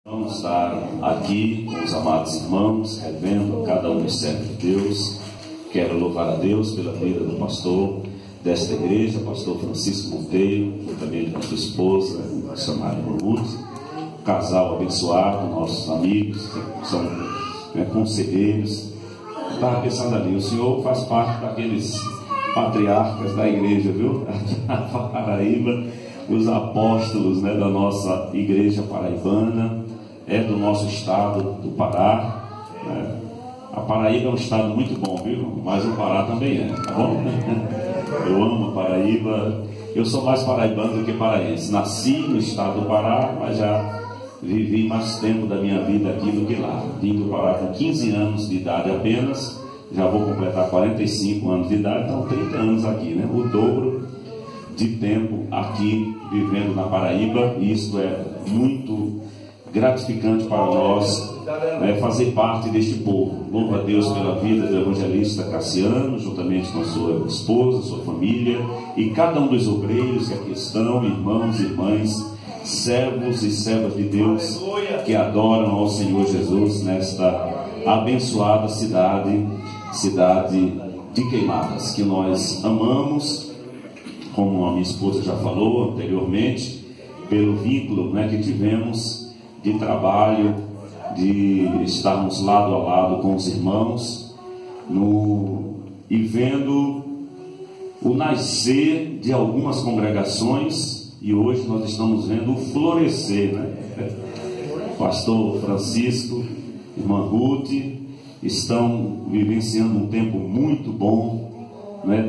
Vamos estar aqui com os amados irmãos, revendo cada um dos servos de Deus. Quero louvar a Deus pela vida do pastor desta igreja, pastor Francisco Monteiro, também da sua esposa, a chamada Ruth, casal abençoado, nossos amigos, que são conselheiros. Estava pensando ali, o senhor faz parte daqueles patriarcas da igreja, viu? Da Paraíba, os apóstolos, da nossa igreja paraibana, do nosso estado do Pará. A Paraíba é um estado muito bom, viu? Mas o Pará também tá bom? Eu amo a Paraíba. Eu sou mais paraibano do que paraense. Nasci no estado do Pará, mas já vivi mais tempo da minha vida aqui do que lá. Vim do Pará com 15 anos de idade apenas, já vou completar 45 anos de idade, então 30 anos aqui, o dobro de tempo aqui vivendo na Paraíba. E isso é muito gratificante para nós, fazer parte deste povo. Louvo a Deus pela vida do evangelista Cassiano, juntamente com a sua esposa, sua família, e cada um dos obreiros que aqui estão, irmãos e irmãs, servos e servas de Deus que adoram ao Senhor Jesus nesta abençoada cidade de Queimadas, que nós amamos, como a minha esposa já falou anteriormente, pelo vínculo que tivemos de trabalho, de estarmos lado a lado com os irmãos e vendo o nascer de algumas congregações, e hoje nós estamos vendo o florescer, Pastor Francisco, irmã Ruth, estão vivenciando um tempo muito bom,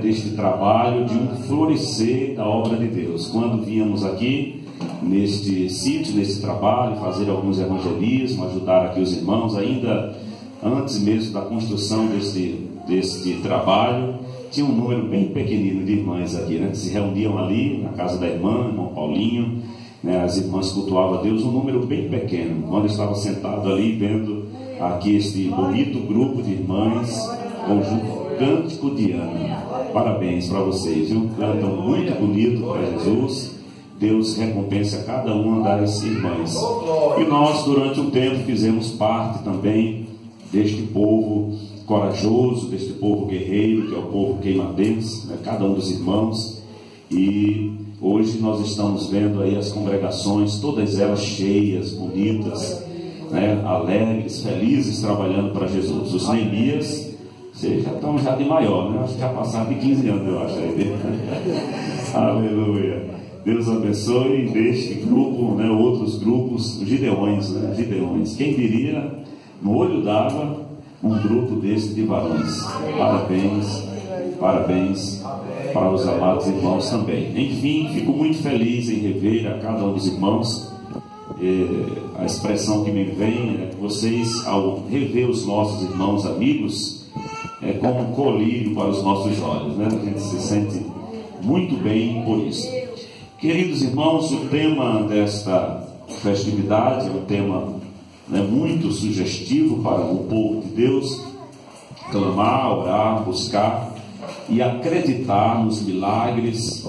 deste trabalho, de um florescer da obra de Deus. Quando viemos aqui neste sítio, nesse trabalho, fazer alguns evangelismos, ajudar aqui os irmãos, ainda antes mesmo da construção deste trabalho, tinha um número bem pequenino de irmãs aqui, que se reuniam ali na casa da irmã Paulinho, as irmãs cultuavam a Deus, um número bem pequeno. Quando eu estava sentado ali vendo aqui este bonito grupo de irmãs, conjunto Cântico de Ana, parabéns para vocês, viu? Cantam muito bonito para Jesus. Deus recompensa cada uma das irmãs. E nós, durante um tempo, fizemos parte também deste povo corajoso, deste povo guerreiro, que é o povo queimadense, cada um dos irmãos. E hoje nós estamos vendo aí as congregações, todas elas cheias, bonitas, alegres, felizes, trabalhando para Jesus. Os Neemias, vocês já estão de maior, Acho que já passaram de 15 anos, eu acho. Aleluia. Deus abençoe. E deste grupo, outros grupos, Gideões, Gideões. Quem diria, no olho d'água, um grupo desse de varões. Parabéns para os amados irmãos também. Enfim, fico muito feliz em rever a cada um dos irmãos. A expressão que me vem é que vocês, ao rever os nossos irmãos amigos, é como um colírio para os nossos olhos, A gente se sente muito bem por isso. Queridos irmãos, o tema desta festividade é um tema muito sugestivo para o povo de Deus: clamar, orar, buscar e acreditar nos milagres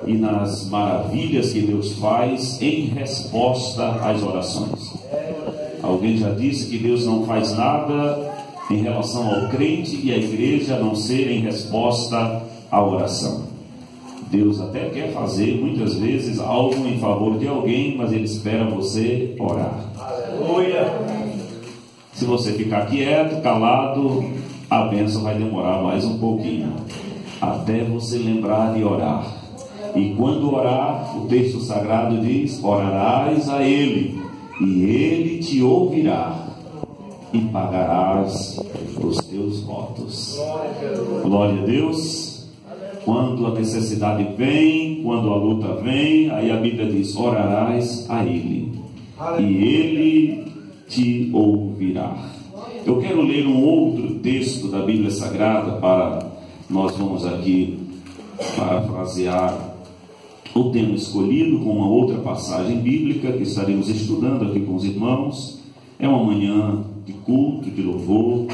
e nas maravilhas que Deus faz em resposta às orações. Alguém já disse que Deus não faz nada em relação ao crente e à igreja a não ser em resposta à oração. Deus até quer fazer muitas vezes algo em favor de alguém, mas Ele espera você orar. Aleluia. Se você ficar quieto, calado, a bênção vai demorar mais um pouquinho, até você lembrar de orar. E quando orar, o texto sagrado diz: orarás a Ele, e Ele te ouvirá, e pagarás os teus votos. Glória a Deus. Quando a necessidade vem, quando a luta vem, aí a Bíblia diz: orarás a Ele, e Ele te ouvirá. Eu quero ler um outro texto da Bíblia Sagrada nós vamos aqui parafrasear o tema escolhido com uma outra passagem bíblica que estaremos estudando aqui com os irmãos. É uma manhã de culto, de louvor,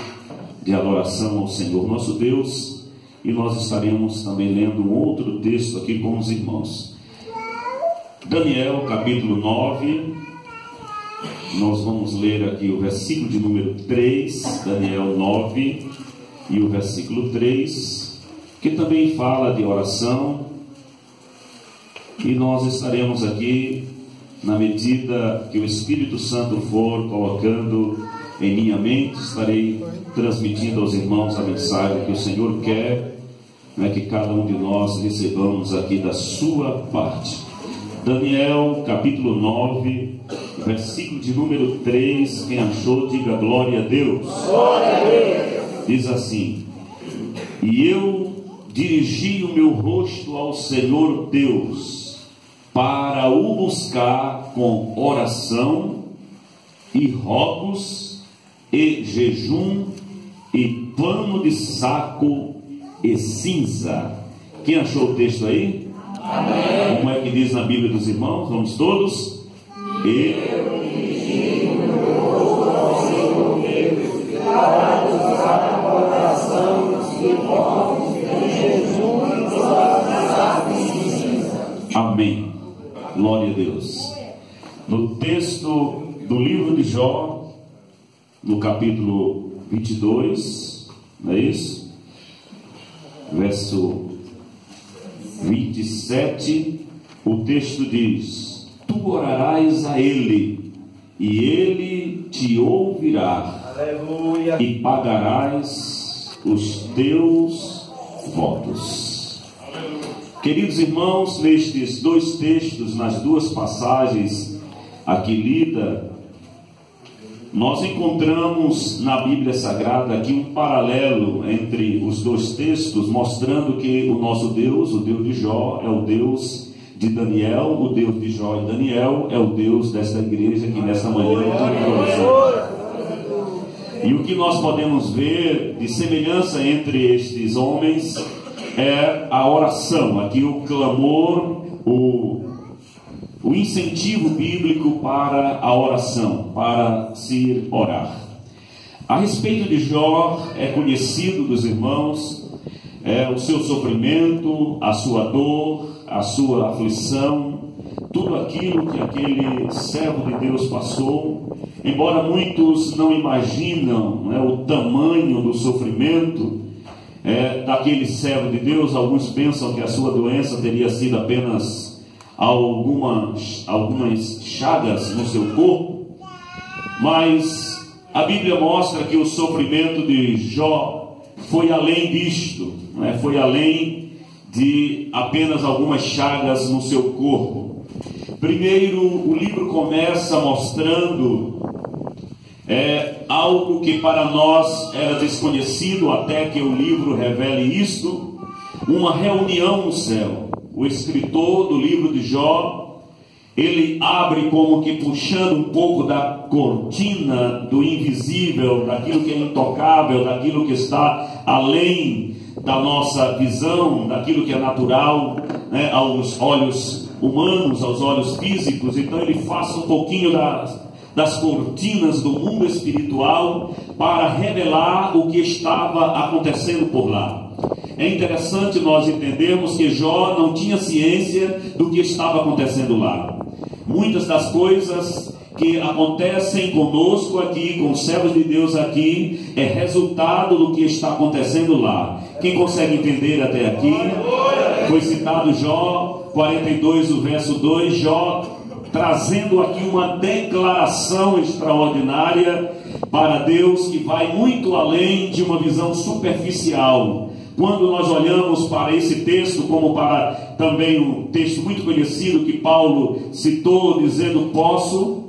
de adoração ao Senhor nosso Deus. E nós estaremos também lendo um outro texto aqui com os irmãos. Daniel, capítulo 9, Nós vamos ler aqui o versículo de número 3, Daniel 9, e o versículo 3, que também fala de oração. E nós estaremos aqui, na medida que o Espírito Santo for colocando em minha mente, estarei transmitindo aos irmãos a mensagem que o Senhor quer, que cada um de nós recebamos aqui da sua parte. Daniel capítulo 9, versículo de número 3, quem achou, diga glória a Deus. Glória a Deus. Diz assim: e eu dirigi o meu rosto ao Senhor Deus, para o buscar com oração e rogos e jejum e pano de saco e cinza. Quem achou o texto aí? Amém. Como é que diz na Bíblia dos irmãos? Vamos todos? Eu dirigi o meu rosto ao Senhor Deus, para buscar com oração e rogos e jejum e pano de saco e cinza. Amém. Glória a Deus. No texto do livro de Jó, no capítulo 22, não é isso? Verso 27, o texto diz: tu orarás a ele, e ele te ouvirá. Aleluia. E pagarás os teus votos. Queridos irmãos, nestes dois textos, nas duas passagens aqui lidas, nós encontramos na Bíblia Sagrada aqui um paralelo entre os dois textos, mostrando que o nosso Deus, o Deus de Jó, é o Deus de Daniel, o Deus de Jó e Daniel é o Deus desta igreja que nessa manhã e o que nós podemos ver de semelhança entre estes homens é a oração, aqui o clamor, o incentivo bíblico para a oração, para se orar. A respeito de Jó, é conhecido dos irmãos, o seu sofrimento, a sua dor, a sua aflição, tudo aquilo que aquele servo de Deus passou. Embora muitos não imaginam o tamanho do sofrimento daquele servo de Deus, alguns pensam que a sua doença teria sido apenas algumas chagas no seu corpo, mas a Bíblia mostra que o sofrimento de Jó foi além disto, foi além de apenas algumas chagas no seu corpo. Primeiro, o livro começa mostrando algo que para nós era desconhecido, até que o livro revele isto: uma reunião no céu. O escritor do livro de Jó, ele abre como que puxando um pouco da cortina do invisível, daquilo que é intocável, daquilo que está além da nossa visão, daquilo que é natural, aos olhos humanos, aos olhos físicos. Então ele faça um pouquinho das cortinas do mundo espiritual para revelar o que estava acontecendo por lá. É interessante nós entendermos que Jó não tinha ciência do que estava acontecendo lá. Muitas das coisas que acontecem conosco aqui, com os servos de Deus aqui, é resultado do que está acontecendo lá. Quem consegue entender até aqui? Foi citado Jó 42, o verso 2, Jó trazendo aqui uma declaração extraordinária para Deus, que vai muito além de uma visão superficial. Quando nós olhamos para esse texto, como para também um texto muito conhecido que Paulo citou, dizendo: posso.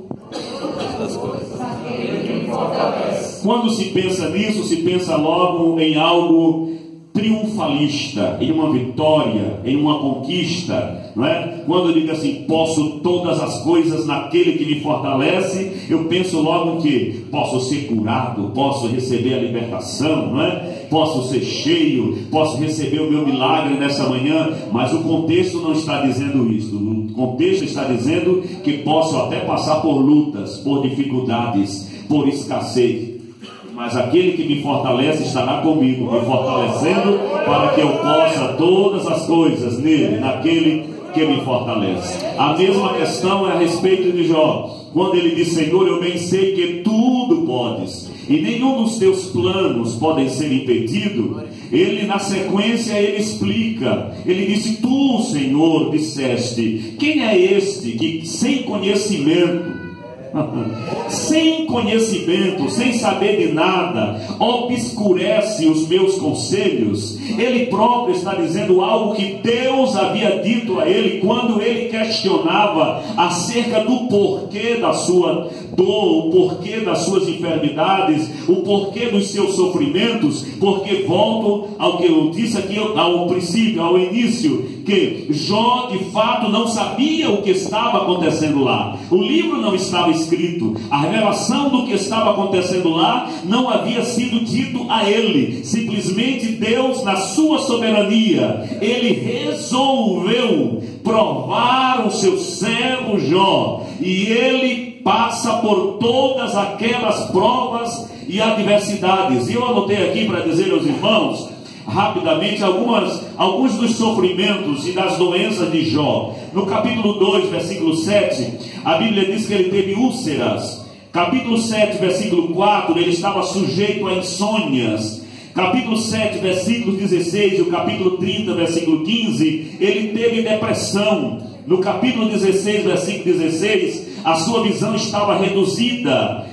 Quando se pensa nisso, se pensa logo em algo triunfalista, em uma vitória, em uma conquista, não é? Quando eu digo assim, posso todas as coisas naquele que me fortalece, eu penso logo que posso ser curado, posso receber a libertação, não é? Posso ser cheio, posso receber o meu milagre nessa manhã, mas o contexto não está dizendo isso. O contexto está dizendo que posso até passar por lutas, por dificuldades, por escassez, mas aquele que me fortalece estará comigo, me fortalecendo para que eu possa todas as coisas nele, naquele que me fortalece. A mesma questão é a respeito de Jó. quando ele diz: Senhor, eu bem sei que tudo podes, e nenhum dos teus planos podem ser impedido, ele na sequência ele explica, ele disse: tu, Senhor, disseste, quem é este que sem conhecimento, sem saber de nada, obscurece os meus conselhos? Ele próprio está dizendo algo que Deus havia dito a ele quando ele questionava acerca do porquê da sua dor, o porquê das suas enfermidades, o porquê dos seus sofrimentos. Porque volto ao que eu disse aqui ao princípio, ao início, que Jó de fato não sabia o que estava acontecendo lá. O livro não estava escrito, a revelação do que estava acontecendo lá não havia sido dito a ele. Simplesmente Deus, na sua soberania, ele resolveu provar o seu servo Jó, e ele passa por todas aquelas provas e adversidades. E eu anotei aqui para dizer aos irmãos rapidamente alguns dos sofrimentos e das doenças de Jó. No capítulo 2, versículo 7, a Bíblia diz que ele teve úlceras. Capítulo 7, versículo 4, ele estava sujeito a insônias. Capítulo 7, versículo 16, e o capítulo 30, versículo 15, ele teve depressão. No capítulo 16, versículo 16, a sua visão estava reduzida.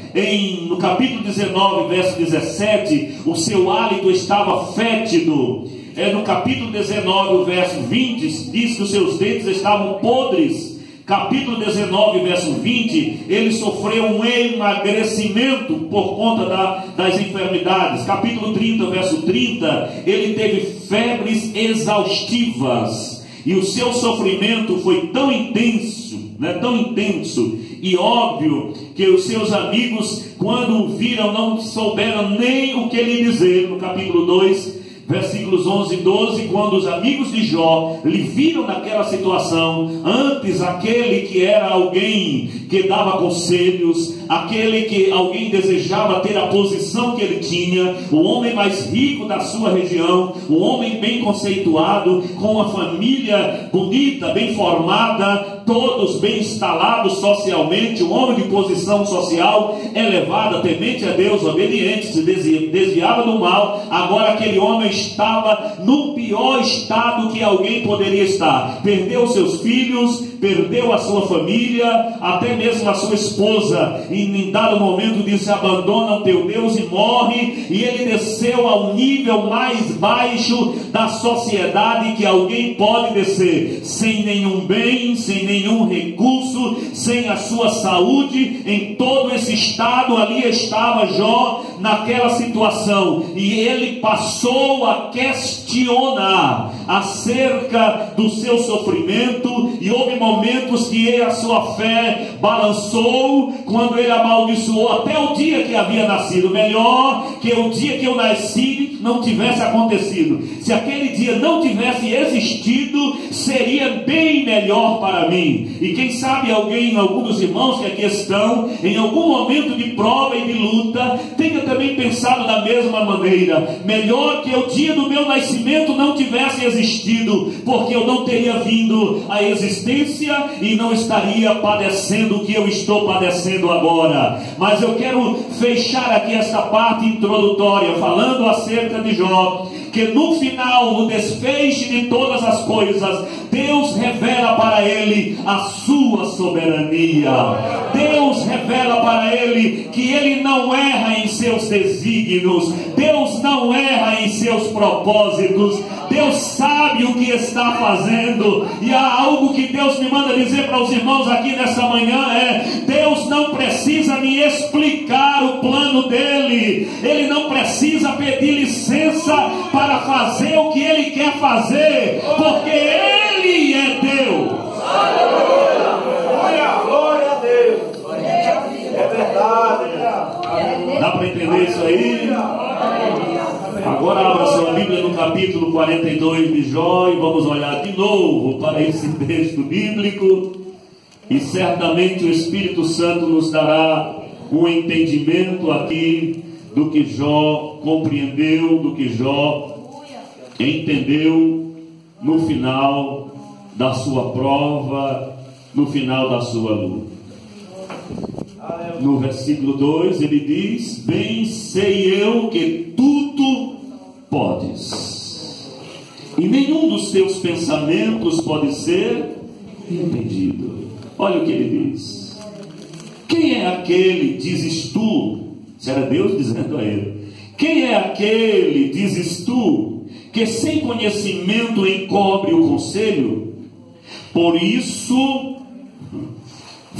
No capítulo 19, verso 17, o seu hálito estava fétido. No capítulo 19, o verso 20, diz que os seus dentes estavam podres. Capítulo 19, verso 20, ele sofreu um emagrecimento por conta das enfermidades. Capítulo 30, verso 30, ele teve febres exaustivas. E o seu sofrimento foi tão intenso, tão intenso e óbvio, que os seus amigos, quando o viram, não souberam nem o que lhe dizer. No capítulo 2, versículos 11 e 12, quando os amigos de Jó lhe viram naquela situação, antes aquele que era alguém que dava conselhos, aquele que alguém desejava ter a posição que ele tinha, o homem mais rico da sua região, o homem bem conceituado, com uma família bonita, bem formada, todos bem instalados socialmente, um homem de posição social elevada, temente a Deus, obediente, se desviava do mal. Agora aquele homem estava no pior estado que alguém poderia estar. Perdeu seus filhos, perdeu a sua família, até mesmo a sua esposa. E em dado momento disse: abandona o teu Deus e morre. E ele desceu ao nível mais baixo da sociedade que alguém pode descer, sem nenhum bem, sem nenhum recurso, sem a sua saúde. Em todo esse estado ali estava Jó, naquela situação, e ele passou a questionar acerca do seu sofrimento, e houve momentos que a sua fé balançou, quando ele amaldiçoou até o dia que havia nascido. Melhor que o dia que eu nasci não tivesse acontecido. Se aquele dia não tivesse existido, seria bem melhor para mim. E quem sabe algum dos irmãos que aqui estão, em algum momento de prova e de luta, tenha também pensado da mesma maneira: melhor que o dia do meu nascimento não tivesse existido, porque eu não teria vindo à existência e não estaria padecendo o que eu estou padecendo agora. Mas eu quero fechar aqui esta parte introdutória falando acerca de Jó, que no final, no desfecho de todas as coisas, Deus revela para ele a sua soberania. Deus revela para ele que ele não erra em seus desígnios, Deus não erra em seus propósitos. Deus sabe o que está fazendo. E há algo que Deus me manda dizer para os irmãos aqui nessa manhã: Deus não precisa me explicar o plano dele. Ele não precisa pedir licença para fazer o que ele quer fazer, porque ele é Deus. Glória a Deus. É verdade. Dá para entender isso aí? Agora abra sua Bíblia no capítulo 42 de Jó e vamos olhar de novo para esse texto bíblico, e certamente o Espírito Santo nos dará um entendimento aqui do que Jó compreendeu, do que Jó entendeu no final da sua prova, no final da sua luta. No versículo 2 ele diz: bem sei eu que tudo podes, e nenhum dos teus pensamentos pode ser impedido. Olha o que ele diz: quem é aquele, dizes tu? Isso era Deus dizendo a ele: quem é aquele, dizes tu, que sem conhecimento encobre o conselho? Por isso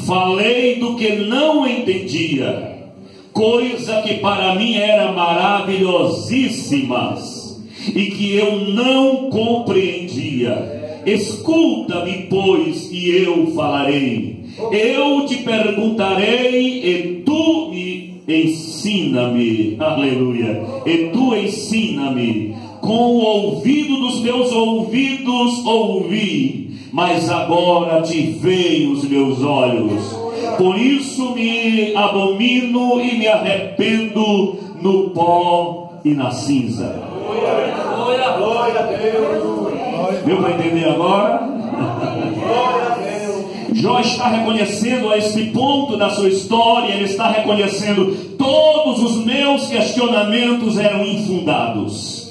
falei do que não entendia, coisa que para mim era maravilhosíssimas e que eu não compreendia. Escuta-me, pois, e eu falarei. Eu te perguntarei e tu me ensina-me. Aleluia. E tu ensina-me. Com o ouvido dos meus ouvidos ouvi, mas agora te veem os meus olhos. Por isso me abomino e me arrependo no pó e na cinza. Glória a Deus. Deu para entender agora? Glória a Deus. Jó está reconhecendo a esse ponto da sua história, ele está reconhecendo: todos os meus questionamentos eram infundados.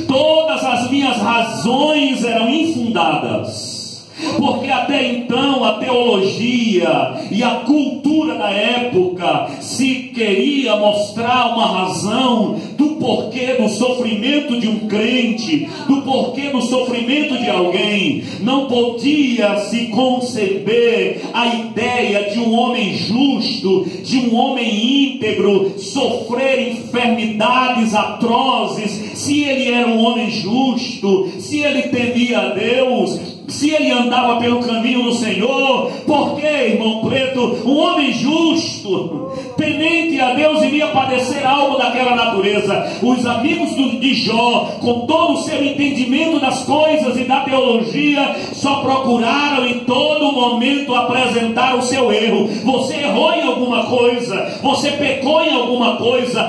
Todas as minhas razões eram infundadas, porque até então a teologia e a cultura da época se queria mostrar uma razão do porquê do sofrimento de um crente, do porquê do sofrimento de alguém. Não podia se conceber a ideia de um homem justo, de um homem íntegro, sofrer enfermidades atrozes, se ele era um homem justo, se ele temia a Deus, se ele andava pelo caminho do Senhor. Porque, irmão Preto, um homem justo, temente a Deus, iria padecer algo daquela natureza. Os amigos de Jó, com todo o seu entendimento das coisas e da teologia, só procuraram em todo momento apresentar o seu erro. Você errou em alguma coisa, você pecou em alguma coisa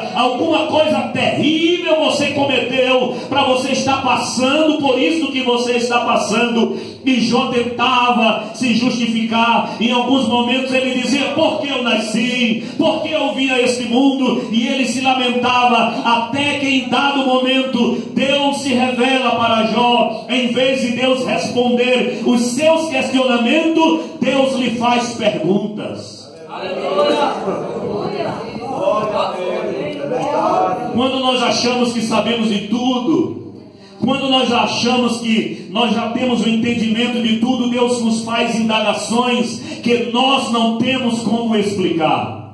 terrível você cometeu, para você estar passando por isso que você está passando. E Jó tentava se justificar. Em alguns momentos ele dizia: por que eu nasci? Por que eu vim a este mundo? E ele se lamentava, até que em dado momento Deus se revela para Jó. Em vez de Deus responder os seus questionamentos, Deus lhe faz perguntas. Quando nós achamos que sabemos de tudo, quando nós achamos que nós já temos o entendimento de tudo, Deus nos faz indagações que nós não temos como explicar.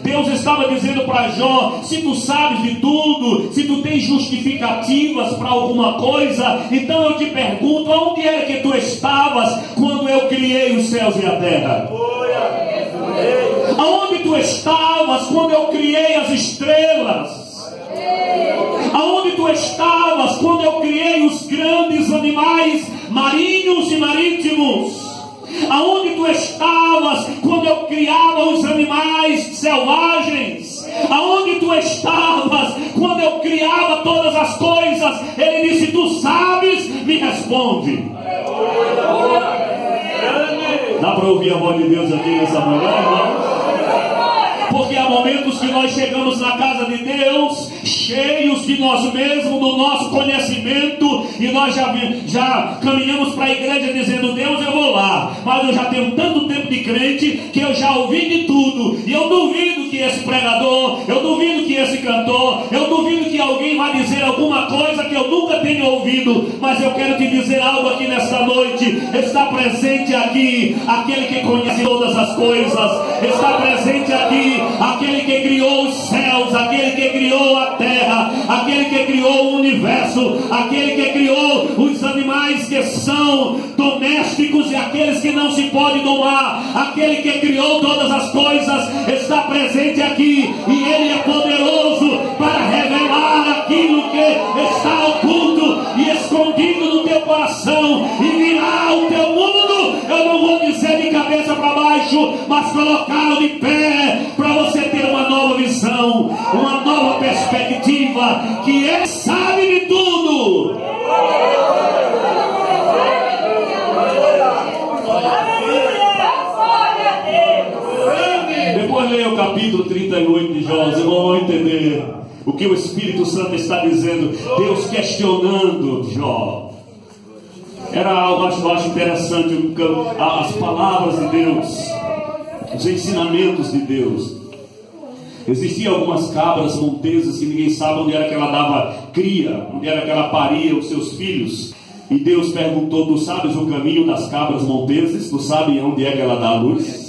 Deus estava dizendo para Jó: se tu sabes de tudo, se tu tens justificativas para alguma coisa, então eu te pergunto, aonde era que tu estavas quando eu criei os céus e a terra? Aonde tu estavas quando eu criei as estrelas? Aonde tu estavas quando eu criei os grandes animais marinhos e marítimos? Aonde tu estavas quando eu criava os animais selvagens? Aonde tu estavas quando eu criava todas as coisas? Ele disse: tu sabes, me responde. Dá para ouvir a voz de Deus aqui nessa manhã, irmão? Porque há momentos que nós chegamos na casa de Deus cheios de nós mesmos, do nosso conhecimento, e nós já caminhamos para a igreja dizendo: Deus, eu vou lá, mas eu já tenho tanto tempo de crente que eu já ouvi de tudo, e eu duvido que esse pregador, eu duvido que esse cantor, eu duvido que alguém vai dizer alguma coisa que eu nunca tenho ouvido. Mas eu quero te dizer algo aqui nesta noite: está presente aqui aquele que conhece todas as coisas, está presente aqui aquele que criou os céus, aquele que criou a terra, aquele que criou o universo, aquele que criou os animais que são domésticos e aqueles que não se podem domar, aquele que criou todas as coisas, está presente aqui, e ele é poderoso para revelar aquilo que está oculto e escondido no teu coração, e virar o teu mundo, eu não vou dizer de cabeça para baixo, mas colocá-lo de pé, para você ter uma nova visão, uma nova perspectiva, que ele sabe de tudo. Vai ler o capítulo 38 de Jó, vocês vão entender o que o Espírito Santo está dizendo. Deus questionando Jó. Era algo, eu acho interessante, as palavras de Deus, os ensinamentos de Deus. Existiam algumas cabras montesas que ninguém sabe onde era que ela dava cria, onde era que ela paria os seus filhos. E Deus perguntou: tu sabes o caminho das cabras monteses? Tu sabes onde é que ela dá a luz?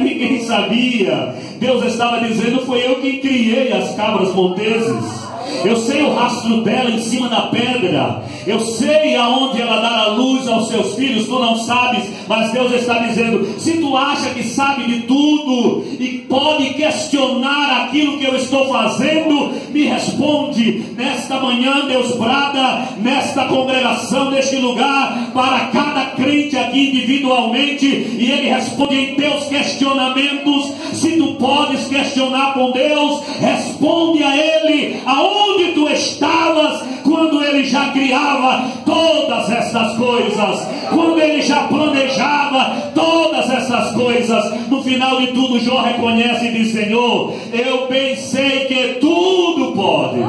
Ninguém sabia. Deus estava dizendo: foi eu que criei as cabras monteses. Eu sei o rastro dela em cima da pedra. Eu sei aonde ela dá a luz aos seus filhos. Tu não sabes, mas Deus está dizendo: se tu acha que sabe de tudo e pode questionar aquilo que eu estou fazendo, me responde. Nesta manhã Deus brada nesta congregação, neste lugar, para cada crente aqui individualmente, e Ele responde em teus questionamentos. Se tu podes questionar com Deus, responde a Ele aonde tu estavas quando Ele já criava todas essas coisas, quando Ele já planejava todas essas coisas. No final de tudo, Jó reconhece e diz: Senhor, eu bem sei que tudo podes.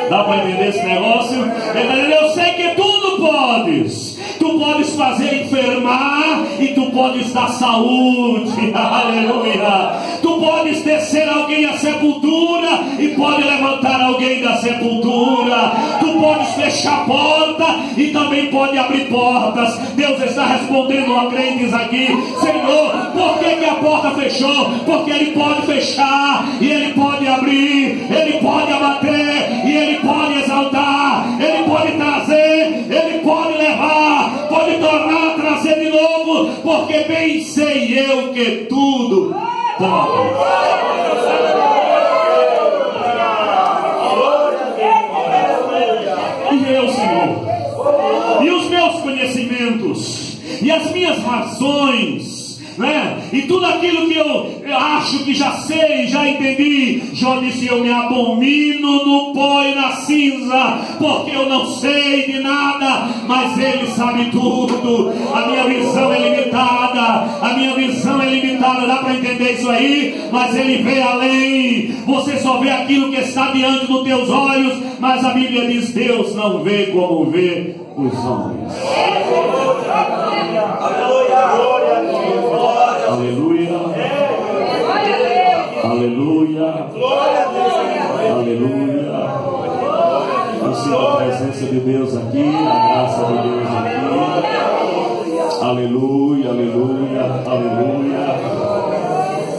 Dá para entender esse negócio? Eu sei que tudo podes. Tu podes fazer enfermar e tu podes dar saúde. Aleluia. Tu podes descer alguém à sepultura e pode levantar alguém da sepultura. Tu podes fechar a porta e também pode abrir portas. Deus está respondendo a crentes aqui: Senhor, por que a porta fechou? Porque Ele pode fechar e Ele pode abrir, Ele pode abater e Ele pode exaltar, Ele pode trazer, Ele pode levar, pode tornar a trazer de novo, porque bem sei eu que tudo pode. E eu, Senhor, e os meus conhecimentos, e as minhas razões, né? E tudo aquilo que eu acho que já sei, já entendi. Jó disse: eu me abomino no pó e na cinza, porque eu não sei de nada, mas Ele sabe tudo. A minha visão é limitada, dá para entender isso aí? Mas Ele vê além. Você só vê aquilo que está diante dos teus olhos, mas a Bíblia diz: Deus não vê como vê os homens. Aleluia. Aleluia. Aleluia. Eu sinto a presença de Deus aqui, a graça de Deus aqui. Aleluia, aleluia, aleluia.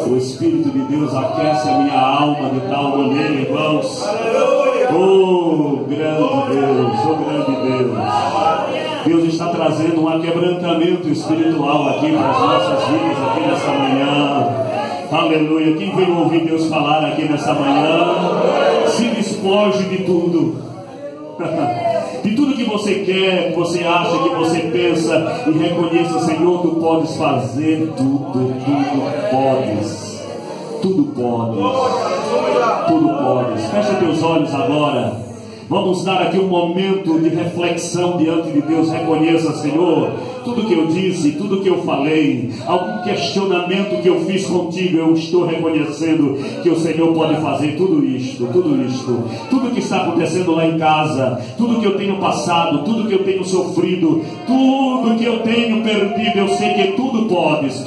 O Espírito de Deus aquece a minha alma de tal maneira, irmãos. Oh, grande Deus, oh, grande Deus. Deus está trazendo um aquebrantamento espiritual aqui para as nossas vidas aqui nessa manhã. Aleluia. Quem veio ouvir Deus falar aqui nessa manhã, se despoje de tudo. De tudo que você quer, que você acha, que você pensa, e reconheça: Senhor, Tu podes fazer tudo podes. Tudo podes. Tudo podes. Fecha teus olhos agora. Vamos dar aqui um momento de reflexão diante de Deus. Reconheça: Senhor, tudo que eu disse, tudo que eu falei, algum questionamento que eu fiz contigo, eu estou reconhecendo que o Senhor pode fazer tudo isto, tudo que está acontecendo lá em casa, tudo que eu tenho passado, tudo que eu tenho sofrido, tudo que eu tenho perdido, eu sei que tudo podes.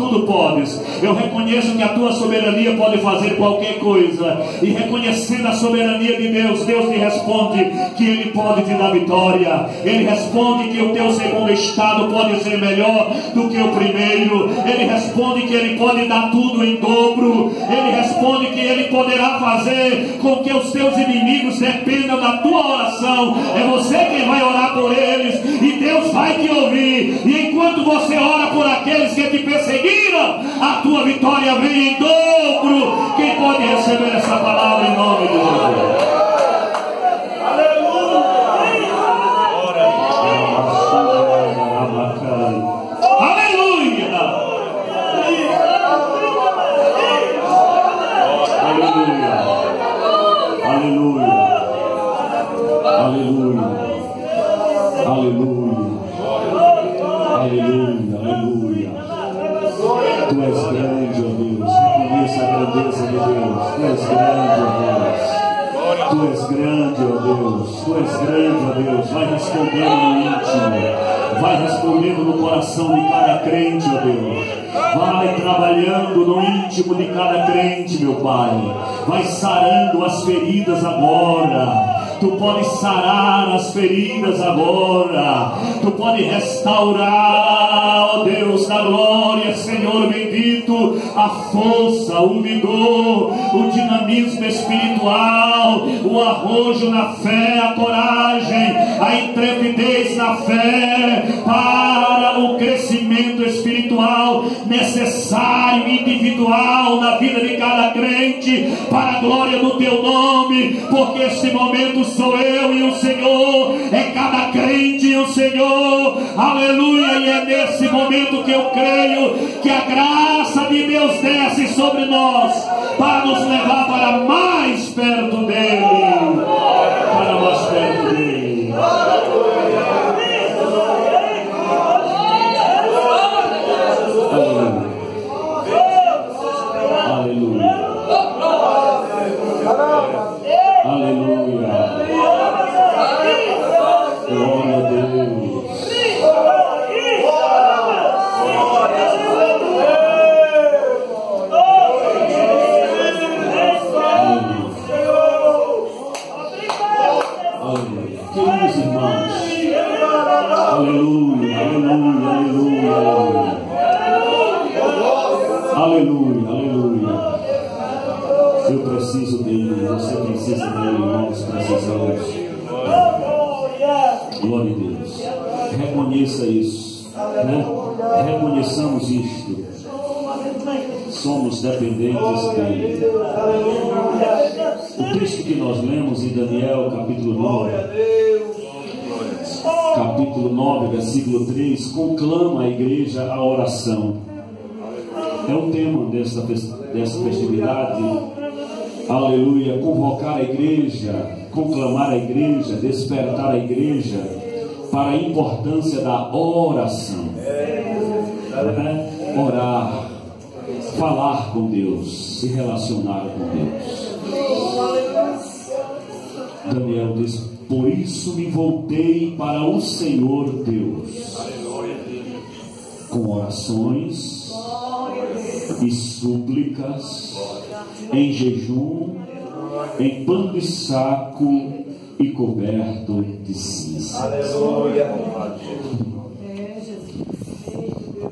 Eu reconheço que a Tua soberania pode fazer qualquer coisa, e reconhecendo a soberania de Deus, Deus me responde que Ele pode te dar vitória. Ele responde que o teu segundo estado pode ser melhor do que o primeiro. Ele responde que Ele pode dar tudo em dobro. Ele responde que Ele poderá fazer com que os teus inimigos dependam da tua oração. É você quem vai orar por eles, e Deus vai te ouvir. E enquanto você ora por aqueles que te perseguiram, a tua vitória vem em dobro. Quem pode receber essa palavra em nome de Jesus? Aleluia, aleluia, aleluia. Tu és grande, ó Deus. Reconheça a grandeza de Deus. Tu és grande, ó Deus. Tu és grande, ó Deus. Tu és grande, ó Deus. Vai respondendo no íntimo. Vai respondendo no coração de cada crente, ó Deus. Vai trabalhando no íntimo de cada crente, meu Pai. Vai sarando as feridas agora. Tu podes sarar as feridas agora. Tu podes restaurar, ó Deus da glória, Senhor bendito, a força, o vigor, o dinamismo espiritual, o arrojo na fé, a coragem, a intrepidez na fé, para o crescimento espiritual necessário, individual, na vida de cada crente, para a glória do Teu nome, porque este momento sou eu e o Senhor, é cada crente e o Senhor, aleluia. E é nesse momento que eu creio que a graça de Deus desce sobre nós, para nos levar para mais perto dEle, para mais perto dEle. Aleluia. Aleluia. Glória a Deus. Aleluia. Queridos irmãos, aleluia, aleluia, aleluia. Aleluia, aleluia. Eu preciso dele, você precisa dele, nós precisamos. Glória a Deus. Reconheça isso, né? Reconheçamos isto. Somos dependentes dele. O texto que nós lemos em Daniel, capítulo 9, versículo 3, conclama a igreja a oração. É o tema dessa festividade. Aleluia. Convocar a igreja, conclamar a igreja, despertar a igreja para a importância da oração. Orar, falar com Deus, se relacionar com Deus. Daniel diz: por isso me voltei para o Senhor Deus, com orações e súplicas, em jejum, em pano de saco e coberto de cinza. Aleluia.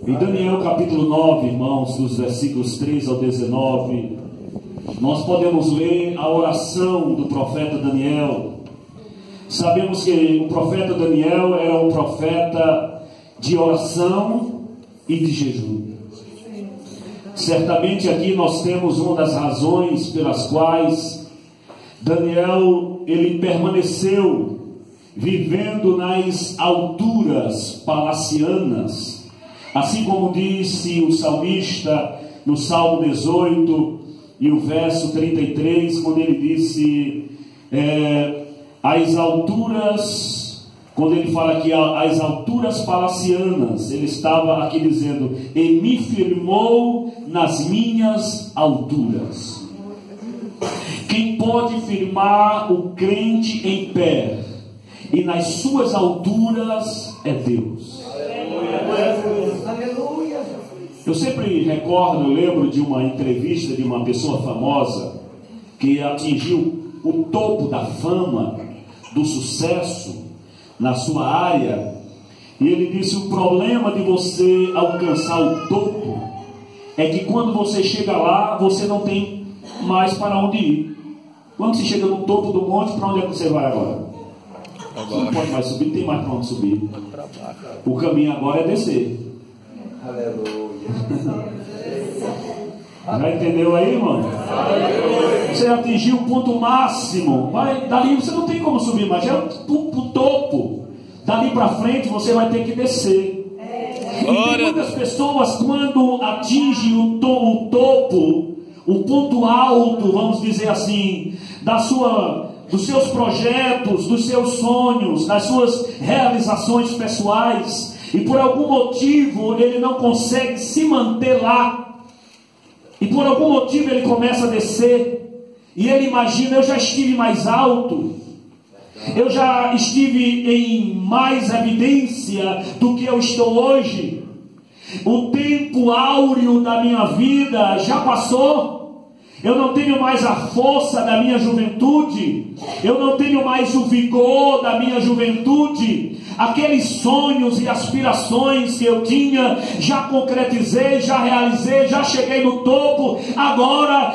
Em Daniel capítulo 9, irmãos, dos versículos 3 ao 19, nós podemos ler a oração do profeta Daniel. Sabemos que o profeta Daniel era um profeta de oração e de jejum. Certamente aqui nós temos uma das razões pelas quais Daniel, ele permaneceu vivendo nas alturas palacianas, assim como disse o salmista no Salmo 18 e o verso 33, quando ele disse as alturas. Quando ele fala aqui as alturas palacianas, ele estava aqui dizendo: e me firmou nas minhas alturas. Quem pode firmar o crente em pé e nas suas alturas é Deus. Aleluia. Eu sempre recordo, lembro de uma entrevista de uma pessoa famosa que atingiu o topo da fama, do sucesso na sua área, e ele disse: o problema de você alcançar o topo é que quando você chega lá, você não tem mais para onde ir. Quando você chega no topo do monte, para onde é que você vai agora? Você não pode mais subir, não tem mais para onde subir. O caminho agora é descer. Aleluia. Já entendeu aí, irmão? Você atingiu o ponto máximo, dali você não tem como subir mais, já é o topo. Dali para frente você vai ter que descer. E tem muitas pessoas, quando atingem o topo, o ponto alto, vamos dizer assim, dos seus projetos, dos seus sonhos, das suas realizações pessoais, e por algum motivo ele não consegue se manter lá, e por algum motivo ele começa a descer, e ele imagina: eu já estive mais alto, eu já estive em mais evidência do que eu estou hoje, o tempo áureo da minha vida já passou, eu não tenho mais a força da minha juventude, eu não tenho mais o vigor da minha juventude, aqueles sonhos e aspirações que eu tinha, já concretizei, já realizei, já cheguei no topo, agora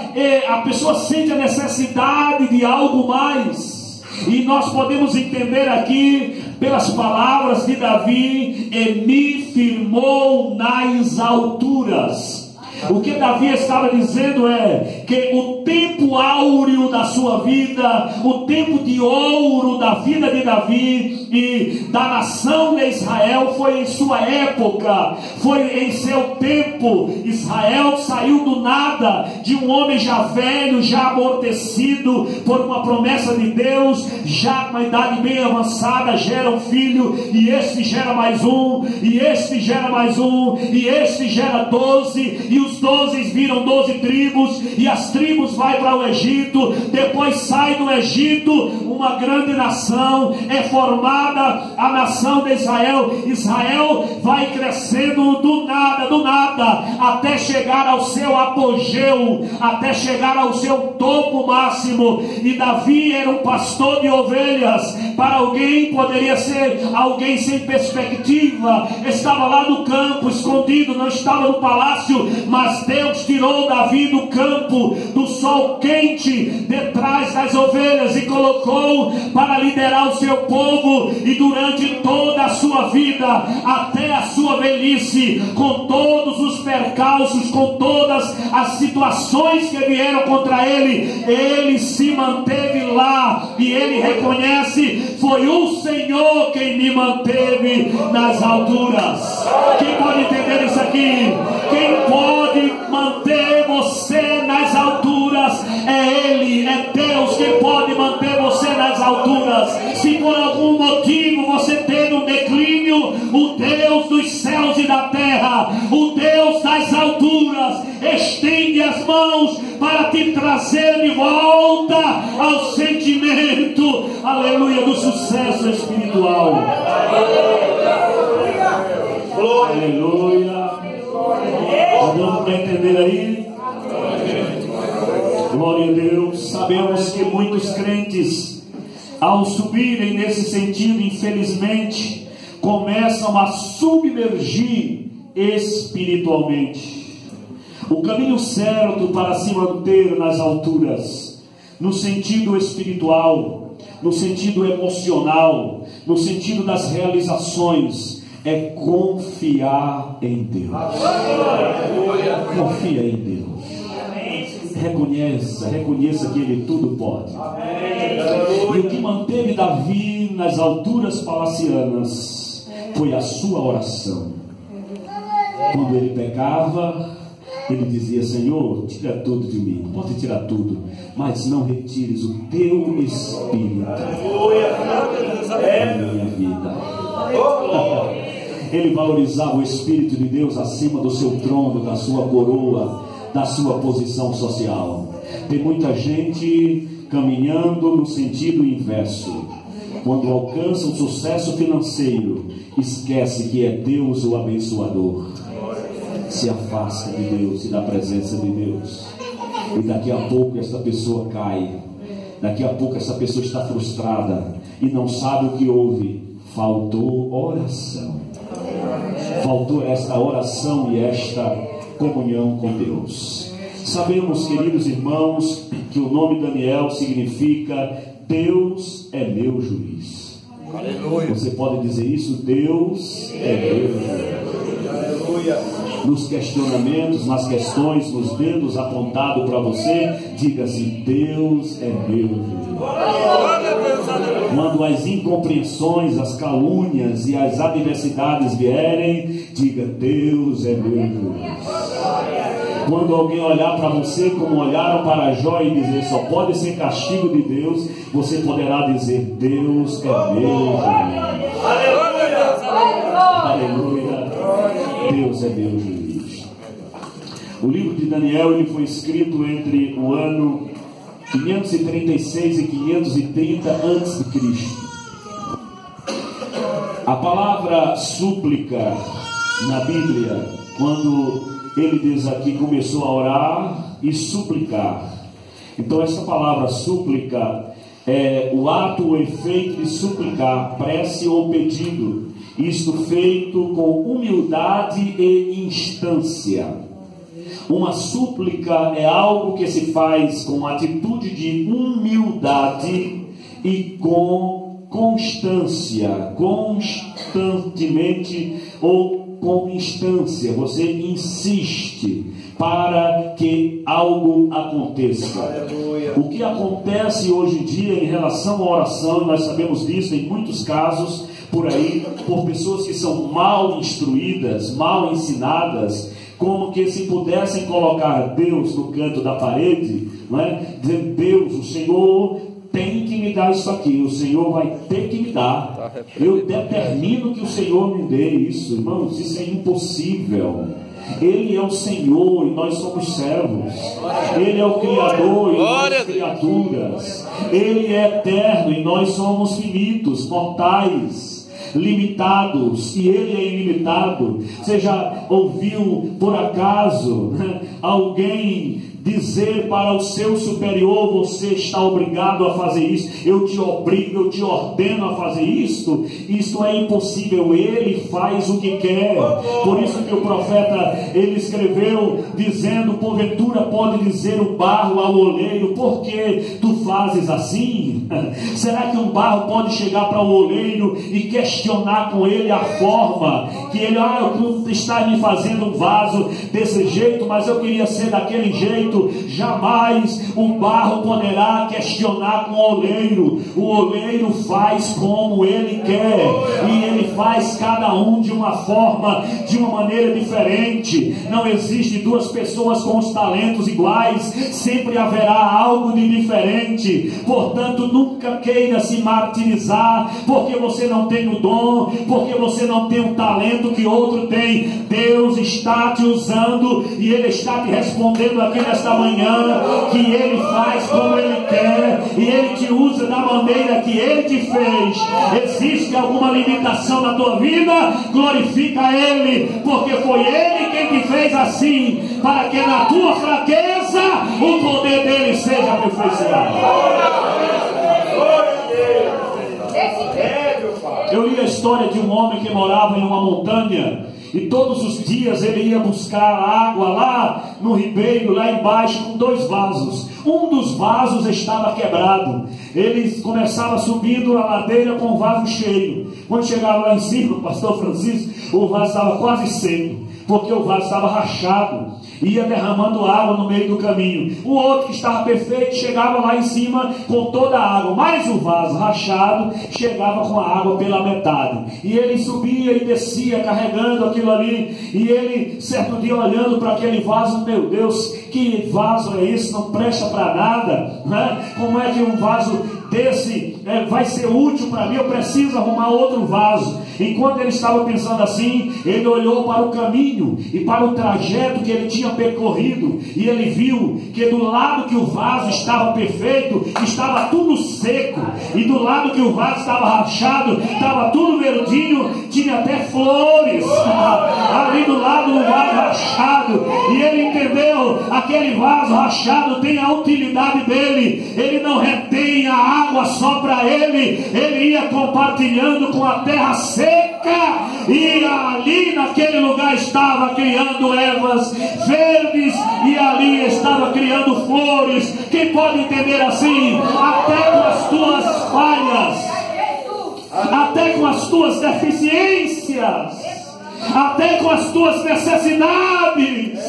a pessoa sente a necessidade de algo mais. E nós podemos entender aqui, pelas palavras de Davi: e me firmou nas alturas. O que Davi estava dizendo é que o tempo áureo da sua vida, o tempo de ouro da vida de Davi e da nação de Israel foi em sua época, foi em seu tempo. Israel saiu do nada, de um homem já velho, já amortecido por uma promessa de Deus, já com uma idade bem avançada, gera um filho, e este gera mais um, e este gera mais um, e este gera 12, e os 12 viram 12 tribos, e as tribos vai para o Egito, depois sai do Egito uma grande nação, é formada a nação de Israel. Israel vai crescendo do nada, até chegar ao seu apogeu, até chegar ao seu topo máximo. E Davi era um pastor de ovelhas. Para alguém poderia ser alguém sem perspectiva, estava lá no campo escondido, não estava no palácio, mas Deus tirou Davi do campo, do sol quente, detrás das ovelhas, e colocou para liderar o seu povo. E durante toda a sua vida, até a sua velhice, com todos os percalços, com todas as situações que vieram contra ele, ele se manteve lá, e ele reconhece: foi o Senhor quem me manteve nas alturas. Quem pode entender isso aqui? Quem pode manter você nas alturas é Ele, é Deus quem pode manter você nas alturas. Se por algum motivo você teve um declínio, o Deus dos céus e da terra, o Deus das alturas, estende as mãos para te trazer de volta ao sentimento, aleluia, do sucesso espiritual. Aleluia. Está dando para entender aí? Glória a Deus. Sabemos que muitos crentes, ao subirem nesse sentido, infelizmente, começam a submergir espiritualmente. O caminho certo para se manter nas alturas, no sentido espiritual, no sentido emocional, no sentido das realizações, é confiar em Deus. Confia em Deus. Reconheça que Ele tudo pode. E o que manteve Davi nas alturas palacianas foi a sua oração. Quando ele pecava, ele dizia: Senhor, tira tudo de mim, pode tirar tudo, mas não retires o teu Espírito da minha vida. Ele valorizava o Espírito de Deus acima do seu trono, da sua coroa, da sua posição social. Tem muita gente caminhando no sentido inverso. Quando alcança um sucesso financeiro, esquece que é Deus o abençoador. Se afasta de Deus e da presença de Deus. E daqui a pouco essa pessoa cai. Daqui a pouco essa pessoa está frustrada e não sabe o que houve. Faltou oração. Faltou esta oração e esta comunhão com Deus. Sabemos, queridos irmãos, que o nome Daniel significa Deus é meu juiz. Aleluia. Você pode dizer isso? Deus é meu juiz. Aleluia. Nos questionamentos, nas questões, nos dedos apontados para você, diga-se: Deus é meu juiz. Quando as incompreensões, as calúnias e as adversidades vierem, diga: Deus é meu juiz. Quando alguém olhar para você como olharam para Jó e dizer: só pode ser castigo de Deus, você poderá dizer: Deus é meu juiz. Aleluia. Aleluia. Deus é meu juiz. O livro de Daniel ele foi escrito entre o ano 536 e 530 a.C. A palavra súplica na Bíblia, quando ele diz aqui, começou a orar e suplicar. Então essa palavra súplica é o ato, o efeito de suplicar, prece ou pedido, isto feito com humildade e instância. Uma súplica é algo que se faz com atitude de humildade e com constância, constantemente ou com instância. Você insiste para que algo aconteça. Aleluia. O que acontece hoje em dia em relação à oração, nós sabemos disso em muitos casos por aí, por pessoas que são mal instruídas, mal ensinadas, como que se pudessem colocar Deus no canto da parede, não é? Dizendo: Deus, o Senhor tem que me dar isso aqui, o Senhor vai ter que me dar, eu determino que o Senhor me dê isso. Irmãos, isso é impossível. Ele é o Senhor e nós somos servos. Ele é o Criador e nós criaturas. Ele é eterno e nós somos finitos, mortais, limitados, e Ele é ilimitado. Você já ouviu por acaso alguém dizer para o seu superior: você está obrigado a fazer isso, eu te obrigo, eu te ordeno a fazer isso? Isto é impossível. Ele faz o que quer. Por isso que o profeta, ele escreveu dizendo: porventura pode dizer o barro ao oleiro, por que tu fazes assim? Será que um barro pode chegar para o oleiro e questionar com ele a forma que ele: tu está me fazendo um vaso desse jeito, mas eu queria ser daquele jeito? Jamais o barro poderá questionar com o oleiro. O oleiro faz como ele quer, e ele faz cada um de uma forma, de uma maneira diferente. Não existe duas pessoas com os talentos iguais, sempre haverá algo de diferente. Portanto, nunca queira se martirizar porque você não tem o dom, porque você não tem o talento que outro tem. Deus está te usando e Ele está te respondendo aqui nesta manhã que Ele faz como Ele quer e Ele te usa da maneira que Ele te fez. Existe alguma limitação na tua vida? Glorifica Ele, porque foi Ele quem te fez assim, para que na tua fraqueza o poder dele seja aperfeiçoado. Eu li a história de um homem que morava em uma montanha, e todos os dias ele ia buscar água lá no ribeiro, lá embaixo, com 2 vasos. Um dos vasos estava quebrado. Ele começava subindo a ladeira com o vaso cheio. Quando chegava lá em cima, o pastor Francisco, o vaso estava quase seco, porque o vaso estava rachado, ia derramando água no meio do caminho. O outro, que estava perfeito, chegava lá em cima com toda a água, mas o vaso rachado chegava com a água pela metade. E ele subia e descia carregando aquilo ali, e ele certo dia olhando para aquele vaso: meu Deus, que vaso é esse? Não presta para nada, né? Como é que um vaso desse vai ser útil para mim? Eu preciso arrumar outro vaso. Enquanto ele estava pensando assim, ele olhou para o caminho e para o trajeto que ele tinha percorrido, e ele viu que do lado que o vaso estava perfeito, estava tudo seco, e do lado que o vaso estava rachado, estava tudo verdinho, tinha até flores ali do lado do vaso rachado. E ele entendeu: aquele vaso rachado tem a utilidade dele. Ele não retém a água só para ele, ele ia compartilhando com a terra seca, e ali naquele lugar estava criando ervas verdes, e ali estava criando flores. Quem pode entender assim? Até com as tuas falhas, até com as tuas deficiências, até com as tuas necessidades,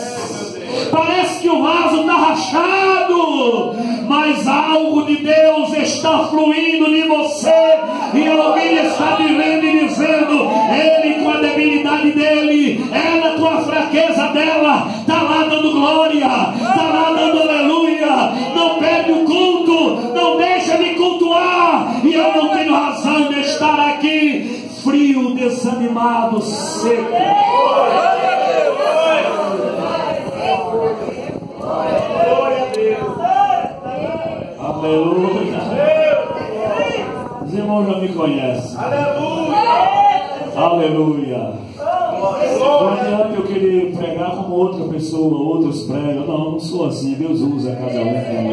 parece que o vaso está rachado, mas algo de Deus está fluindo de você, e alguém está te vendo e dizendo: ele com a debilidade dele, ela com a fraqueza dela, está lá dando glória, está lá dando aleluia. Não perde o culto, não deixa de cultuar. E eu não tenho razão de estar aqui frio, desanimado, seco. Glória a Deus. Aleluia. Os irmãos já me conhecem. Aleluia. Não adianta eu querer pregar como outra pessoa, outros pregam. Não sou assim. Deus usa cada um como.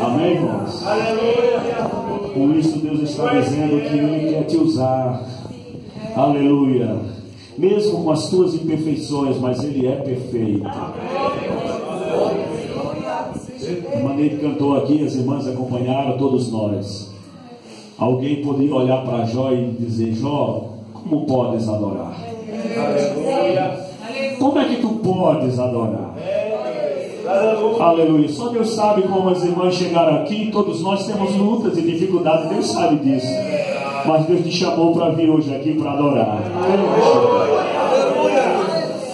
Amém, irmãos? Com isso Deus está dizendo que Ele quer te usar. Aleluia. Mesmo com as tuas imperfeições, mas Ele é perfeito. A maneira que cantou aqui, as irmãs acompanharam, todos nós. Alguém poderia olhar para Jó e dizer: Jó, como podes adorar? Como é que tu podes adorar? Aleluia. Só Deus sabe como as irmãs chegaram aqui. Todos nós temos lutas e dificuldades, Deus sabe disso. Mas Deus te chamou para vir hoje aqui para adorar.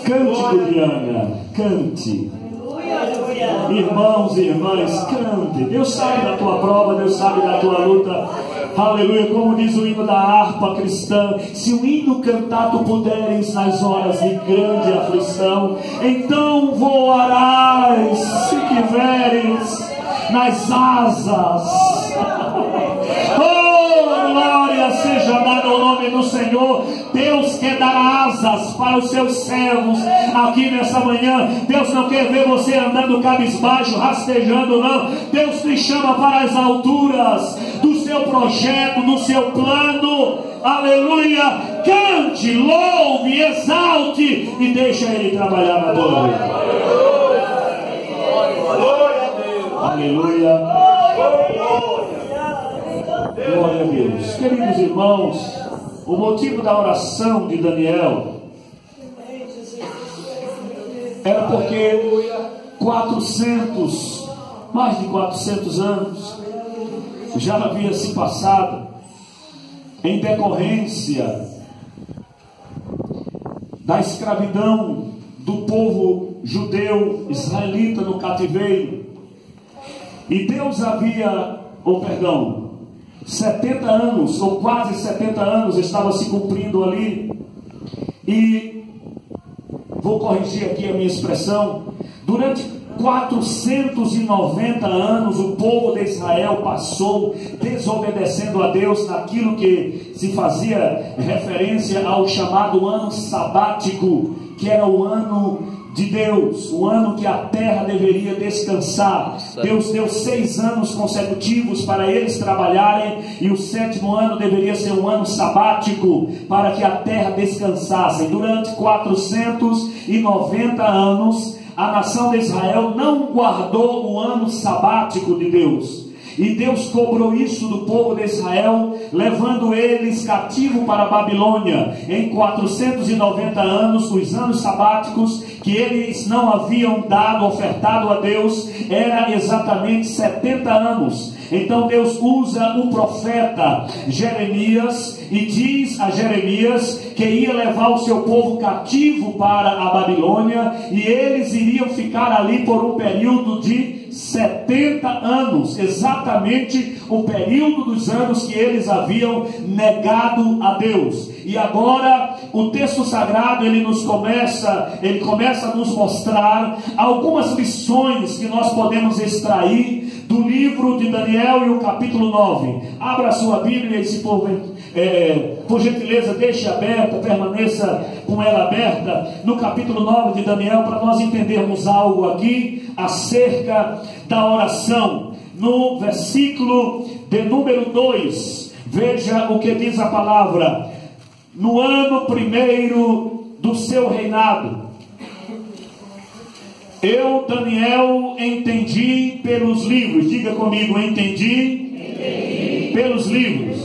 Cante, Juliana, cante. Irmãos e irmãs, cante. Deus sabe da tua prova, Deus sabe da tua luta. Aleluia, como diz o hino da harpa cristã: se o hino cantado puderes nas horas de grande aflição, então voarás se tiveres nas asas. Oh, glória seja dada ao nome do Senhor. Deus quer dar asas para os seus servos aqui nessa manhã. Deus não quer ver você andando cabisbaixo, rastejando, não. Deus te chama para as alturas do seu projeto, do seu plano. Aleluia. Cante, louve, exalte e deixa Ele trabalhar na tua vida. Aleluia. Glória a Deus. Queridos irmãos, o motivo da oração de Daniel era porque mais de 400 anos já havia se passado em decorrência da escravidão do povo judeu israelita no cativeiro. E Deus havia, 70 anos, ou quase 70 anos, estava se cumprindo ali. E vou corrigir aqui a minha expressão: durante 490 anos o povo de Israel passou desobedecendo a Deus naquilo que se fazia referência ao chamado ano sabático, que era o ano de Deus, o ano que a terra deveria descansar. Deus deu 6 anos consecutivos para eles trabalharem, e o 7º ano deveria ser um ano sabático para que a terra descansasse. Durante 490 anos a nação de Israel não guardou o ano sabático de Deus. E Deus cobrou isso do povo de Israel, levando eles cativo para a Babilônia. Em 490 anos, os anos sabáticos que eles não haviam ofertado a Deus, era exatamente 70 anos. Então Deus usa o profeta Jeremias e diz a Jeremias que ia levar o seu povo cativo para a Babilônia, e eles iriam ficar ali por um período de 70 anos, exatamente o período dos anos que eles haviam negado a Deus. E agora o texto sagrado ele começa a nos mostrar algumas lições que nós podemos extrair do livro de Daniel, e o capítulo 9. Abra a sua Bíblia e, se por gentileza, deixe aberta, permaneça com ela aberta, no capítulo 9 de Daniel, para nós entendermos algo aqui acerca da oração. No versículo de número 2, veja o que diz a palavra: no ano 1º do seu reinado, eu, Daniel, entendi pelos livros. Diga comigo: entendi pelos livros.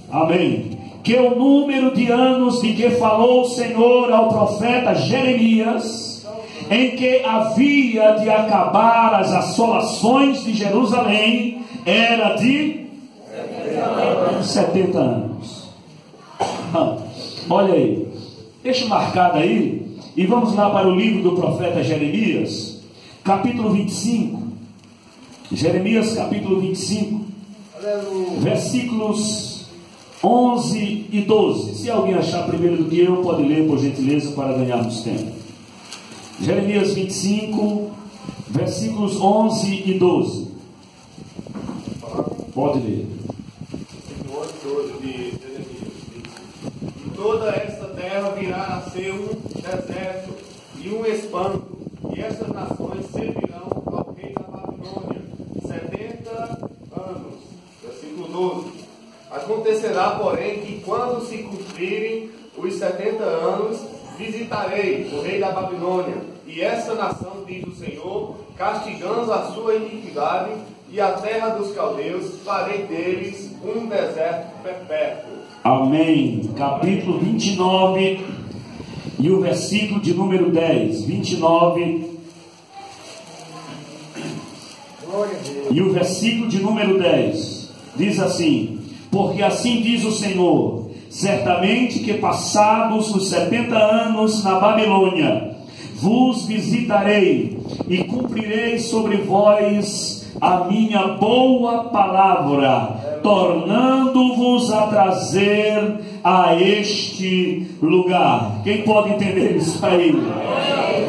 Amém. Que o número de anos de que falou o Senhor ao profeta Jeremias, em que havia de acabar as assolações de Jerusalém, era de 70 anos. Olha aí, deixa marcado aí. E vamos lá para o livro do profeta Jeremias, capítulo 25. Jeremias, capítulo 25, versículos 11 e 12. Se alguém achar primeiro do que eu, pode ler por gentileza para ganharmos tempo. Jeremias 25, versículos 11 e 12. Pode ler. 11 e 12 de Jeremias. E toda esta terra virá a ser um deserto e um espanto, e essas nações servirão ao rei da Babilônia 70 anos. Versículo 12. Acontecerá, porém, que quando se cumprirem os 70 anos, visitarei o rei da Babilônia e essa nação, diz o Senhor, castigando a sua iniquidade, e a terra dos caldeus farei deles um deserto perpétuo. Amém. Capítulo 29 e o versículo de número 10. 29 e o versículo de número 10 diz assim: porque assim diz o Senhor, certamente que passados os 70 anos na Babilônia, vos visitarei e cumprirei sobre vós a minha boa palavra, tornando-vos a trazer a este lugar. Quem pode entender isso aí?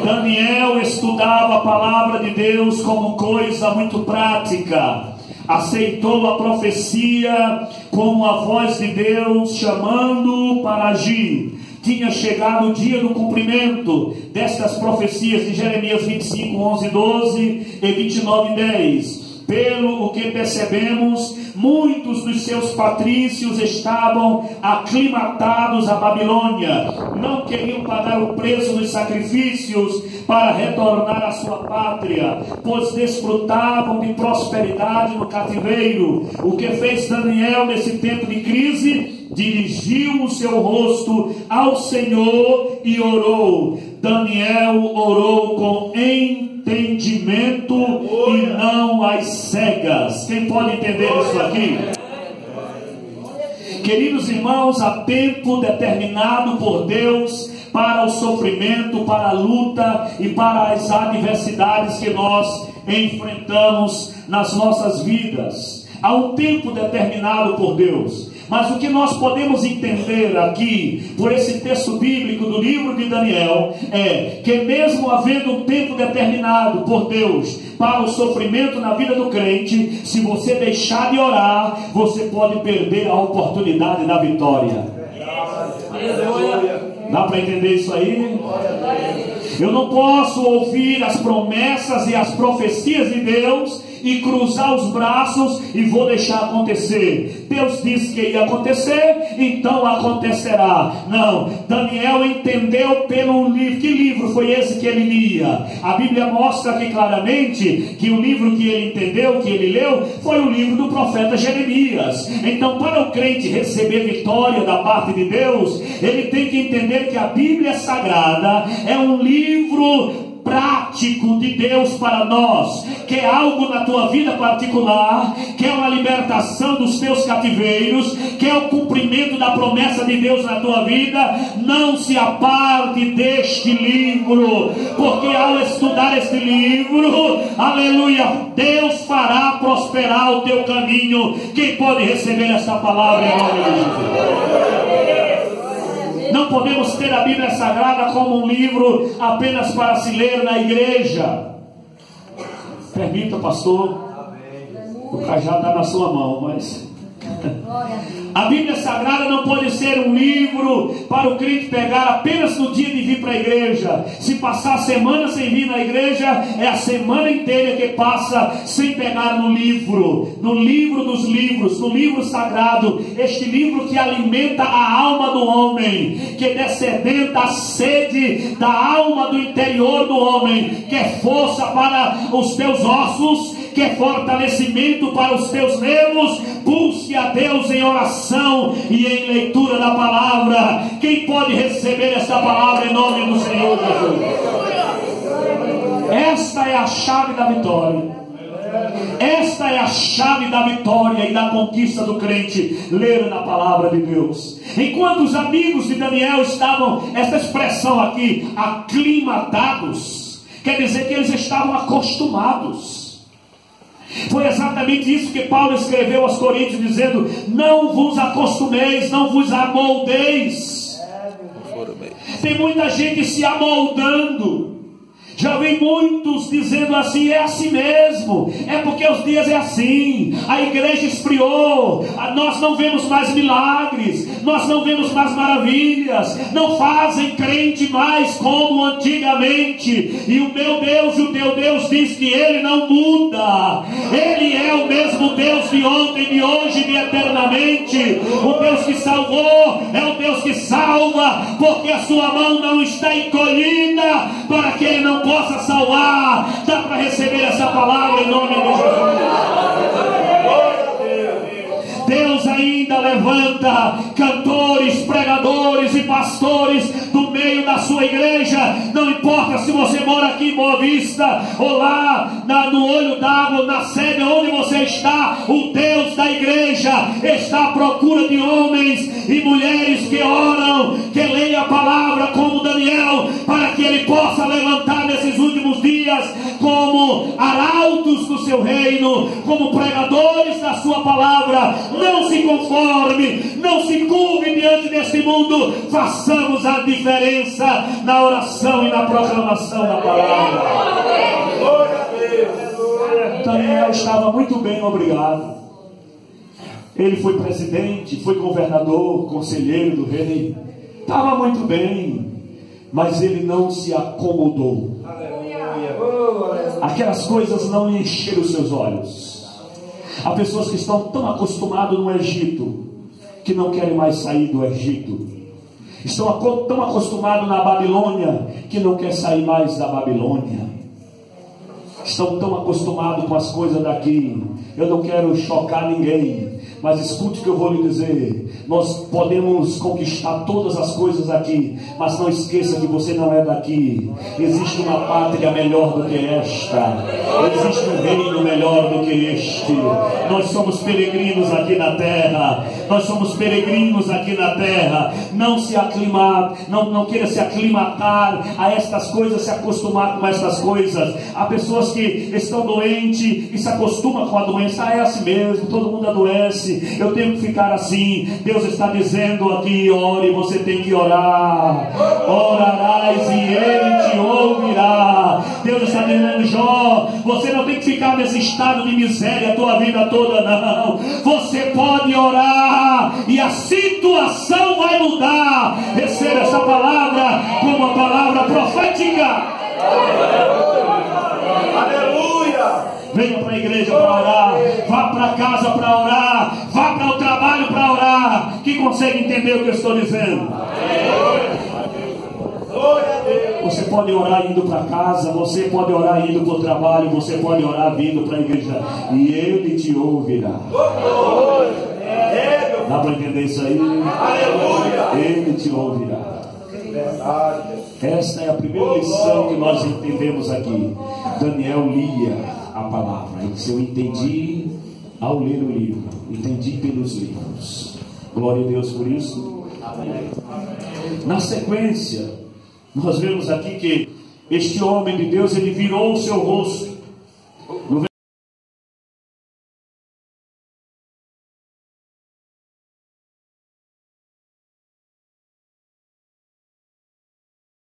Daniel estudava a palavra de Deus como coisa muito prática. Aceitou a profecia como a voz de Deus chamando para agir. Tinha chegado o dia do cumprimento destas profecias de Jeremias 25, 11, 12 e 29, 10. Pelo que percebemos, muitos dos seus patrícios estavam aclimatados à Babilônia, não queriam pagar o preço dos sacrifícios para retornar à sua pátria, pois desfrutavam de prosperidade no cativeiro. O que fez Daniel nesse tempo de crise? Dirigiu o seu rosto ao Senhor e orou. Daniel orou com entendimento e não às cegas. Quem pode entender isso aqui? Queridos irmãos, há tempo determinado por Deus para o sofrimento, para a luta e para as adversidades que nós enfrentamos nas nossas vidas. Há um tempo determinado por Deus. Mas o que nós podemos entender aqui, por esse texto bíblico do livro de Daniel, é que mesmo havendo um tempo determinado por Deus para o sofrimento na vida do crente, se você deixar de orar, você pode perder a oportunidade da vitória. Dá para entender isso aí? Eu não posso ouvir as promessas e as profecias de Deus e cruzar os braços e vou deixar acontecer. Deus disse que ia acontecer, então acontecerá. Não, Daniel entendeu pelo livro. Que livro foi esse que ele lia? A Bíblia mostra aqui claramente que o livro que ele entendeu, que ele leu, foi o livro do profeta Jeremias. Então, para o crente receber vitória da parte de Deus, ele tem que entender que a Bíblia Sagrada é um livro prático de Deus para nós. Quer algo na tua vida particular, quer uma libertação dos teus cativeiros, quer o cumprimento da promessa de Deus na tua vida, não se aparte deste livro, porque ao estudar este livro, aleluia, Deus fará prosperar o teu caminho. Quem pode receber esta palavra em nome de Jesus? Não podemos ter a Bíblia Sagrada como um livro apenas para se ler na igreja. Permita, pastor. O cajado está na sua mão, mas a Bíblia Sagrada não pode ser um livro para o crente pegar apenas no dia de vir para a igreja. Se passar a semana sem vir na igreja, é a semana inteira que passa sem pegar no livro dos livros, no livro sagrado, este livro que alimenta a alma do homem, que descedenta a sede da alma do interior do homem, que é força para os teus ossos, que é fortalecimento para os teus nervos. Busque a Deus em oração e em leitura da palavra. Quem pode receber esta palavra em nome do Senhor Jesus? Esta é a chave da vitória. Esta é a chave da vitória e da conquista do crente, ler na palavra de Deus. Enquanto os amigos de Daniel estavam, essa expressão aqui, aclimatados, quer dizer que eles estavam acostumados. Foi exatamente isso que Paulo escreveu aos Coríntios, dizendo: não vos acostumeis, não vos amoldeis. Tem muita gente se amoldando. Já vi muitos dizendo assim: é assim mesmo, é porque os dias é assim, a igreja esfriou, nós não vemos mais milagres, nós não vemos mais maravilhas, não fazem crente mais como antigamente. E o meu Deus e o teu Deus diz que Ele não muda, Ele é o mesmo Deus de ontem, de hoje e de eternamente. O Deus que salvou é o Deus que salva, porque a sua mão não está encolhida para que Ele não possa salvar. Dá para receber essa palavra em nome de Jesus. Deus ainda levanta cantores, pregadores e pastores do meio da sua igreja. Não importa se você mora aqui em Boa Vista ou lá no Olho d'Água, na sede onde você está, o Deus da igreja está à procura de homens e mulheres que oram, que leem a palavra como Daniel, para que ele possa levantar nesses últimos dias como arautos do seu reino, como pregadores da sua palavra. Não se conforme, não se curve diante desse mundo. Façamos a diferença na oração e na proclamação da palavra. Daniel estava muito bem, obrigado. Ele foi presidente, foi governador, conselheiro do rei. Estava muito bem, mas ele não se acomodou. Aquelas coisas não encheram os seus olhos. Há pessoas que estão tão acostumadas no Egito que não querem mais sair do Egito. Estão tão acostumados na Babilônia que não quer sair mais da Babilônia. Estão tão acostumados com as coisas daqui. Eu não quero chocar ninguém, mas escute o que eu vou lhe dizer. Nós podemos conquistar todas as coisas aqui, mas não esqueça que você não é daqui. Existe uma pátria melhor do que esta. Existe um reino melhor do que este. Nós somos peregrinos aqui na terra. Nós somos peregrinos aqui na terra. Não se aclimar, não queira se aclimatar a estas coisas, se acostumar com estas coisas. Há pessoas que estão doentes e se acostumam com a doença. É assim mesmo, todo mundo adoece, eu tenho que ficar assim. Deus está dizendo aqui: ore, você tem que orar. Orarás e Ele te ouvirá. Deus está dizendo: Jó, você não tem que ficar nesse estado de miséria a tua vida toda, não. Você pode orar e a situação vai mudar. Receba essa palavra como uma palavra profética. Aleluia! Venha para a igreja para orar, vá para casa para orar, vá para o trabalho para orar. Quem consegue entender o que eu estou dizendo? Você pode orar indo para casa, você pode orar indo para o trabalho, você pode orar vindo para a igreja, e Ele te ouvirá. Dá para entender isso aí? Ele te ouvirá. Esta é a primeira lição que nós entendemos aqui. Daniel lia a palavra. Ele disse: eu entendi ao ler o livro, entendi pelos livros. Glória a Deus por isso. Na sequência, nós vemos aqui que este homem de Deus, ele virou o seu rosto